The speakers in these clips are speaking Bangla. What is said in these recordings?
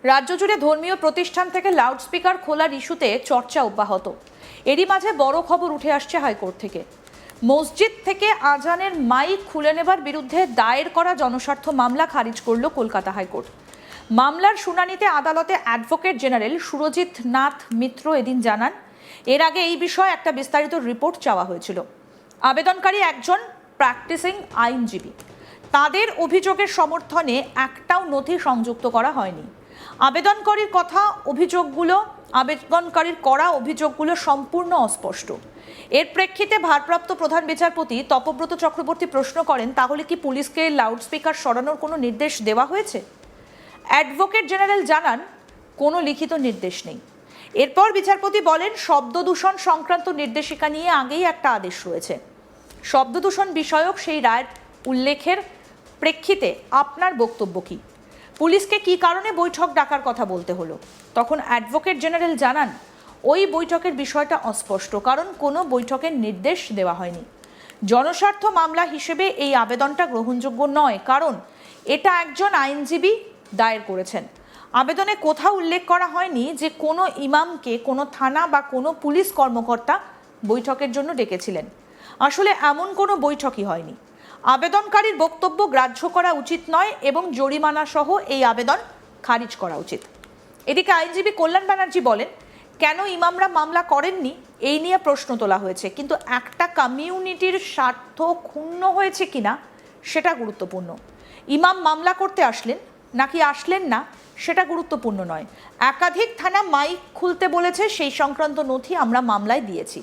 রাজ্য জুড়ে ধর্মীয় প্রতিষ্ঠান থেকে লাউডস্পিকার খোলার ইস্যুতে চর্চা অব্যাহত। এরই মাঝে বড় খবর উঠে আসছে হাইকোর্ট থেকে। মসজিদ থেকে আজানের মাইক খুলে নেবার বিরুদ্ধে দায়ের করা জনস্বার্থ মামলা খারিজ করল কলকাতা হাইকোর্ট। মামলার শুনানিতে আদালতে অ্যাডভোকেট জেনারেল সুরজিৎ নাথ মিত্র এদিন জানান, এর আগে এই বিষয়ে একটা বিস্তারিত রিপোর্ট চাওয়া হয়েছিল। আবেদনকারী একজন প্র্যাকটিসিং আইনজীবী। তাদের অভিযোগের সমর্থনে একটাও নথি সংযুক্ত করা হয়নি। আবেদনকারীর করা অভিযোগগুলো সম্পূর্ণ অস্পষ্ট। এর প্রেক্ষিতে ভারপ্রাপ্ত প্রধান বিচারপতি তপব্রত চক্রবর্তী প্রশ্ন করেন, তাহলে কি পুলিশকে লাউডস্পিকার সরানোর কোনো নির্দেশ দেওয়া হয়েছে? অ্যাডভোকেট জেনারেল জানান, কোনো লিখিত নির্দেশ নেই। এরপর বিচারপতি বলেন, শব্দ দূষণ সংক্রান্ত নির্দেশিকা নিয়ে আগেই একটা আদেশ রয়েছে। শব্দ দূষণ বিষয়ক সেই রায়ের উল্লেখের প্রেক্ষিতে আপনার বক্তব্য কি? পুলিশকে কি কারণে বৈঠক ডাকার কথা বলতে হলো? তখন অ্যাডভোকেট জেনারেল জানান, ওই বৈঠকের বিষয়টা অস্পষ্ট, কারণ কোনো বৈঠকের নির্দেশ দেওয়া হয়নি। জনস্বার্থ মামলা হিসেবে এই আবেদনটা গ্রহণযোগ্য নয়, কারণ এটা একজন আইনজীবী দায়ের করেছেন। আবেদনে কোথাও উল্লেখ করা হয়নি যে কোনো ইমামকে কোনো থানা বা কোনো পুলিশ কর্মকর্তা বৈঠকের জন্য ডেকেছিলেন। আসলে এমন কোনো বৈঠকই হয়নি। আবেদনকারীর বক্তব্য গ্রাহ্য করা উচিত নয় এবং জরিমানা সহ এই আবেদন খারিজ করা উচিত। এদিকে আইনজীবী কল্যাণ ব্যানার্জি বলেন, কেন ইমামরা মামলা করেননি এই নিয়ে প্রশ্ন তোলা হয়েছে, কিন্তু একটা কমিউনিটির স্বার্থ ক্ষুণ্ণ হয়েছে কিনা সেটা গুরুত্বপূর্ণ। ইমাম মামলা করতে আসলেন নাকি আসলেন না সেটা গুরুত্বপূর্ণ নয়। একাধিক থানা মাইক খুলতে বলেছে, সেই সংক্রান্ত নথি আমরা মামলায় দিয়েছি।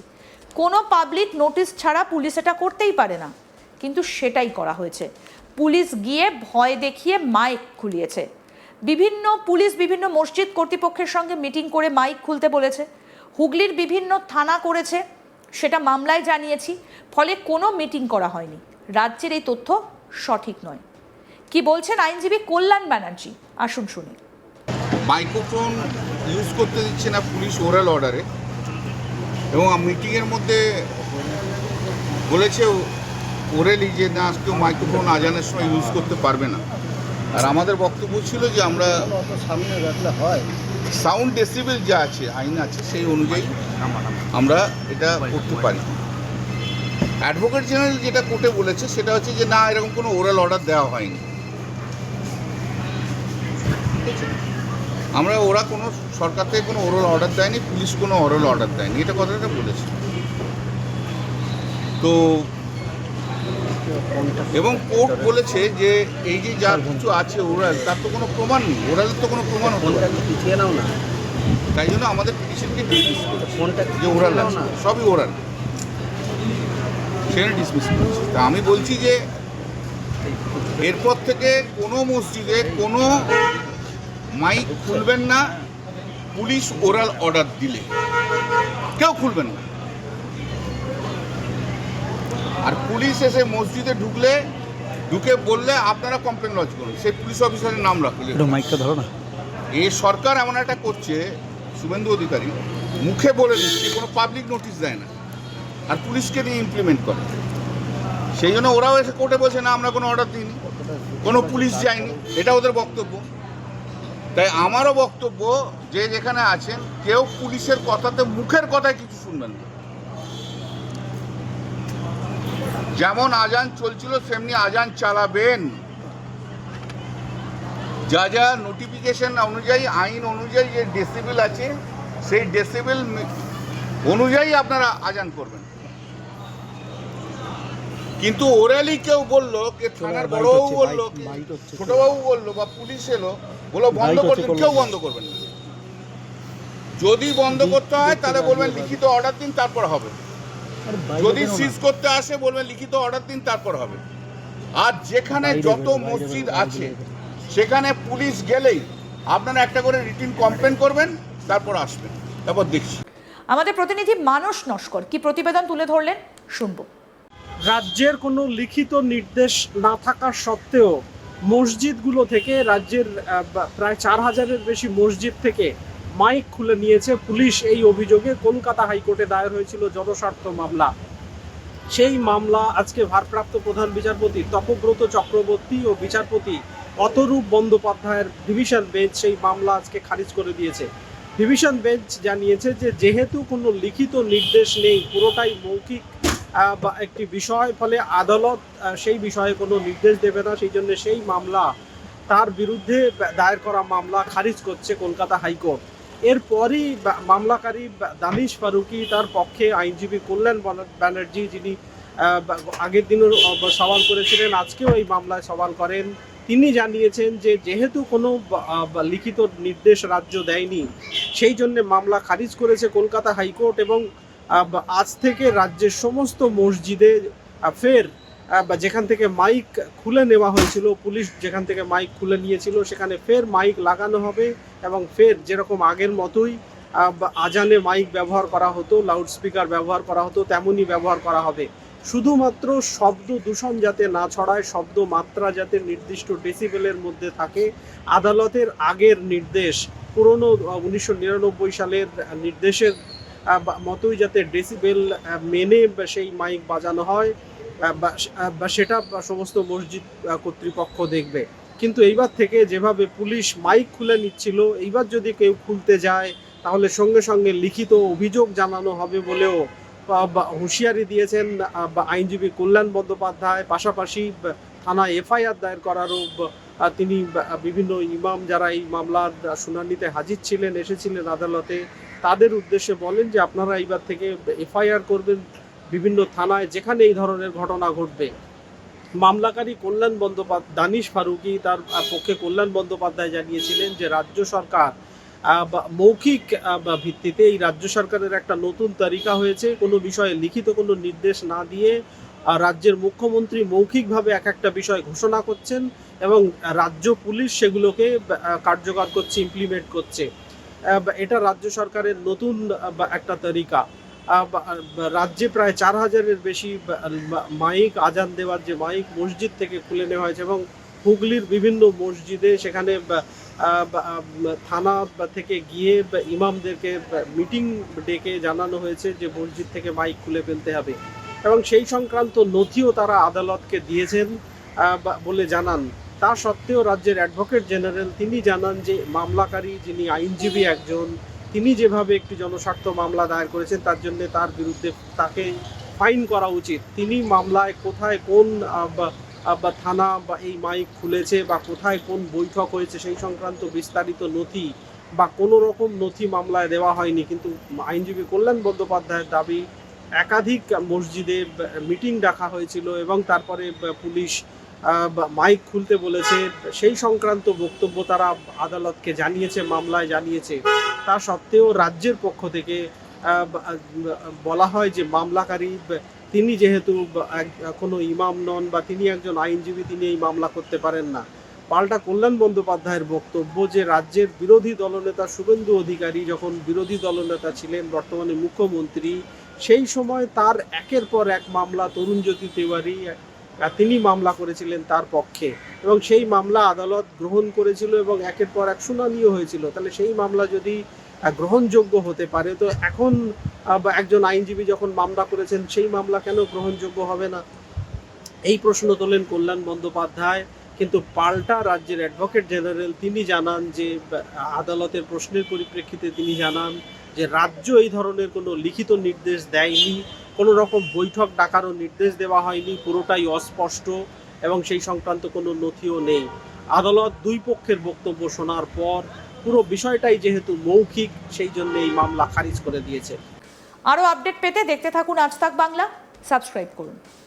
কোনো পাবলিক নোটিশ ছাড়া পুলিশ এটা করতেই পারে না, কিন্তু সেটাই করা হয়েছে। পুলিশ গিয়ে ভয় দেখিয়ে মাইক খুলিয়েছে। পুলিশ বিভিন্ন মসজিদ কর্তৃপক্ষের সঙ্গে মিটিং করে মাইক খুলতে বলেছে। হুগলির বিভিন্ন থানা করেছে, সেটা মামলায় জানিয়েছি। ফলে কোনো মিটিং করা হয়নি। রাজ্যের এই তথ্য সঠিক নয়। কি বলছেন আইনজীবী কল্যাণ ব্যানার্জি, আসুন শুনি। মাইক্রোফোন ইউজ করতে দিচ্ছে না পুলিশ ওরাল অর্ডারে, এবং মিটিংয়ের মধ্যে বলেছে ওরালি যে না, কেউ মাইক্রোফোন আজানের সময় ইউজ করতে পারবে না। আর আমাদের বক্তব্য ছিল যে আমরা সামনে রাখলে হয়, সাউন্ড ডেসিবেল যা আছে, আইন আছে, সেই অনুযায়ী আমরা এটা করতে পারি। অ্যাডভোকেট জেনারেল যেটা কোর্টে বলেছে সেটা হচ্ছে যে না, এরকম কোনো ওরাল অর্ডার দেওয়া হয়নি। ওরা কোনো সরকার থেকে কোনো ওরাল অর্ডার দেয়নি, পুলিশ কোনো ওরাল অর্ডার দেয়নি, এটা কথাটা বলেছে। তো এবং কোর্ট বলেছে যে এই যে যা কিছু আছে ওরাল, তার তো কোনো প্রমাণ নেই, ওরালের তো কোনো প্রমাণ হতে পারে না। তাই জন্য আমাদের পিটিশনকে ডিসমিস করেছে যে ওরাল আছে, সবই ওরাল, সেখানে ডিসমিস করেছে। তা আমি বলছি যে এরপর থেকে কোনো মসজিদে কোনো মাইক খুলবেন না, পুলিশ ওরাল অর্ডার দিলে কেউ খুলবেন না। আর পুলিশ এসে মসজিদে ঢুকে বললে আপনারা কমপ্লেন লজ করুন, সেই পুলিশ অফিসারের নাম রাখলে। মাইকটা ধরো না। এই সরকার এমন একটা করছে, শুভেন্দু অধিকারী মুখে বলে দিচ্ছে, কোনো পাবলিক নোটিশ দেয় না, আর পুলিশকে দিয়ে ইমপ্লিমেন্ট করে। সেই জন্য ওরাও এসে কোর্টে বলছে না, আমরা কোনো অর্ডার দিইনি, কোনো পুলিশ যায়নি, এটা ওদের বক্তব্য। তাই আমারও বক্তব্য যে যেখানে আছেন কেউ পুলিশের কথাতে, মুখের কথায় কিছু শুনবেন না। যেমন আজান চলছিল সেমনি আজান চালাবেন। যা যা নোটিফিকেশন অনুযায়ী, আইন অনুযায়ী যে ডেসিবেল আছে, সেই ডেসিবেল অনুযায়ী আপনারা আজান করবেন। কিন্তু ওরালি কেউ বললো, কে থানার বড়বাবু বললো, ছোটবাবু বললো, বা পুলিশ এলো বলো বন্ধ করবেন, কেউ বন্ধ করবেন না। যদি বন্ধ করতে হয় তাহলে বলবেন লিখিত অর্ডার দিন, তারপর হবে। যদি সিজ করতে আসে বলবেন লিখিত অর্ডার দিন, তারপর হবে। আর যেখানে যত মসজিদ আছে সেখানে পুলিশ গেলেই আপনারা একটা করে রিটিন কমপ্লেন করবেন, তারপর আসবেন, তারপর দেখছি। আমাদের প্রতিনিধি মানস নস্কর কি প্রতিবেদন তুলে ধরলেন, শুনবো। রাজ্যের কোনো লিখিত নির্দেশ না থাকা সত্ত্বেও মসজিদগুলো থেকে, রাজ্যের প্রায় 4000-এর বেশি মসজিদ থেকে মাইক খুলে নিয়েছে পুলিশ। এই অভিযোগে কলকাতা হাইকোর্টে দায়ের হয়েছিল জনস্বার্থ মামলা। সেই মামলা আজকে ভারপ্রাপ্ত প্রধান বিচারপতি তপব্রত চক্রবর্তী ও বিচারপতি অতরূপ বন্দ্যোপাধ্যায়ের ডিভিশন বেঞ্চ সেই মামলা আজকে খারিজ করে দিয়েছে। ডিভিশন বেঞ্চ জানিয়েছে যে যেহেতু কোনো লিখিত নির্দেশ নেই, পুরোটাই মৌখিক বা একটি বিষয়, ফলে আদালত সেই বিষয়ে কোনো নির্দেশ দেবে না, সেই জন্য সেই মামলা, তার বিরুদ্ধে দায়ের করা মামলা খারিজ করছে কলকাতা হাইকোর্ট। এরপরই মামলাকারী দানিশ ফারুকি, তার পক্ষে আইনজীবী কল্যাণ ব্যানার্জি, যিনি আগের দিনও সওয়াল করেছিলেন, আজকেও এই মামলায় সওয়াল করেন, তিনি জানিয়েছেন যে যেহেতু কোনো লিখিত নির্দেশ রাজ্য দেয়নি, সেই জন্য মামলা খারিজ করেছে কলকাতা হাইকোর্ট। এবং আজ থেকে রাজ্যের সমস্ত মসজিদে ফের যেখান থেকে মাইক খুলে নেওয়া হয়েছিল, পুলিশ যেখান থেকে মাইক খুলে নিয়েছিল, সেখানে ফের মাইক লাগানো হবে এবং ফের যেরকম আগের মতোই আজানে মাইক ব্যবহার করা হতো, লাউডস্পিকার ব্যবহার করা হতো, তেমনই ব্যবহার করা হবে। শুধুমাত্র শব্দ দূষণ যাতে না ছড়ায়, শব্দ মাত্রা যাতে নির্দিষ্ট ডেসিবেলের মধ্যে থাকে, আদালতের আগের নির্দেশ, পুরনো 1999 সালের নির্দেশের মতোই যাতে ডেসিবেল মেনে সেই মাইক বাজানো হয়, বা সেটা সমস্ত মসজিদ কর্তৃপক্ষ দেখবে। কিন্তু এইবার থেকে যেভাবে পুলিশ মাইক খুলে নিচ্ছিল, এইবার যদি কেউ খুলতে যায় তাহলে সঙ্গে সঙ্গে লিখিত অভিযোগ জানানো হবে বলেও হুঁশিয়ারি দিয়েছেন আইনজীবী কল্যাণ বন্দ্যোপাধ্যায়। পাশাপাশি থানা এফআইআর দায়ের করারও তিনি বিভিন্ন ইমাম যারা এই মামলার শুনানিতে হাজির ছিলেন, এসেছিলেন আদালতে, তাদের উদ্দেশ্যে বলেন যে আপনারা এইবার থেকে এফআইআর করবেন বিভিন্ন থানায় যেখানে এই ধরনের ঘটনা ঘটবে। মামলাকারী কল্যাণ বন্দ্যোপাধ্যায়, দানিশ ফারুকি, তার পক্ষে কল্যাণ বন্দ্যোপাধ্যায় জানিয়েছিলেন যে রাজ্য সরকার মৌখিক ভিত্তিতে, এই রাজ্য সরকারের একটা নতুন তালিকা হয়েছে, কোনো বিষয়ে লিখিত কোনো নির্দেশ না দিয়ে রাজ্যের মুখ্যমন্ত্রী মৌখিকভাবে এক একটা বিষয় ঘোষণা করছেন এবং রাজ্য পুলিশ সেগুলোকে কার্যকর করছে, ইমপ্লিমেন্ট করছে। এটা রাজ্য সরকারের নতুন একটা তালিকা। রাজ্যে প্রায় 4000-এর বেশি মাইক, আজান দেওয়ার যে মাইক, মসজিদ থেকে খুলে নেওয়া হয়েছে এবং হুগলির বিভিন্ন মসজিদে সেখানে থানা থেকে গিয়ে ইমামদেরকে মিটিং ডেকে জানানো হয়েছে যে মসজিদ থেকে মাইক খুলে ফেলতে হবে এবং সেই সংক্রান্ত নথিও তারা আদালতকে দিয়েছেন বলে জানান। তা সত্ত্বেও রাজ্যের অ্যাডভোকেট জেনারেল তিনি জানান যে মামলাকারী যিনি আইনজীবী একজন, তিনি যেভাবে একটি জনস্বার্থ মামলা দায়ের করেছেন তার জন্য তার বিরুদ্ধে তাকে ফাইন করা উচিত। তিনি মামলায় কোথায় কোন বা থানা বা এই মাইক খুলেছে বা কোথায় কোন বৈঠক হয়েছে সেই সংক্রান্ত বিস্তারিত নথি বা কোনো রকম নথি মামলায় দেওয়া হয়নি। কিন্তু আইনজীবী কল্যাণ বন্দ্যোপাধ্যায়ের দাবি একাধিক মসজিদে মিটিং ডাকা হয়েছিল এবং তারপরে পুলিশ মাইক খুলতে বলেছে, সেই সংক্রান্ত বক্তব্য তারা আদালতকে জানিয়েছে, মামলায় জানিয়েছে। তা সত্ত্বেও রাজ্যের পক্ষ থেকে বলা হয় যে মামলাকারী তিনি যেহেতু কোনো ইমাম নন বা তিনি একজন আইনজীবী, তিনি এই মামলা করতে পারেন না। পাল্টা কল্যাণ বন্দ্যোপাধ্যায়ের বক্তব্য যে রাজ্যের বিরোধী দলনেতা শুভেন্দু অধিকারী যখন বিরোধী দলনেতা ছিলেন, বর্তমানে মুখ্যমন্ত্রী, সেই সময় তার একের পর এক মামলা, তরুণজ্যোতি তিওয়ারি তিনি মামলা করেছিলেন তার পক্ষে এবং সেই মামলা আদালত গ্রহণ করেছিল এবং একের পর এক শুনানিও হয়েছিল। তাহলে সেই মামলা যদি গ্রহণযোগ্য হতে পারে, তো এখন একজন আইনজীবী যখন মামলা করেছেন সেই মামলা কেন গ্রহণযোগ্য হবে না? এই প্রশ্ন তোলেন কল্যাণ বন্দ্যোপাধ্যায়। কিন্তু পাল্টা রাজ্যের অ্যাডভোকেট জেনারেল তিনি জানান যে আদালতের প্রশ্নের পরিপ্রেক্ষিতে তিনি জানান যে রাজ্য এই ধরনের কোনো লিখিত নির্দেশ দেয়নি, কোনো রকম বৈঠক ডাকারও নির্দেশ দেওয়া হয়নি, পুরোটাই অস্পষ্ট এবং সেই সংক্রান্ত কোনো নথিও নেই। আদালত দুই পক্ষের বক্তব্য শোনার পর পুরো বিষয়টাই যেহেতু মৌখিক, সেই জন্য এই মামলা খারিজ করে দিয়েছে। আরও আপডেট পেতে দেখতে থাকুন আজ তাক বাংলা, সাবস্ক্রাইব করুন।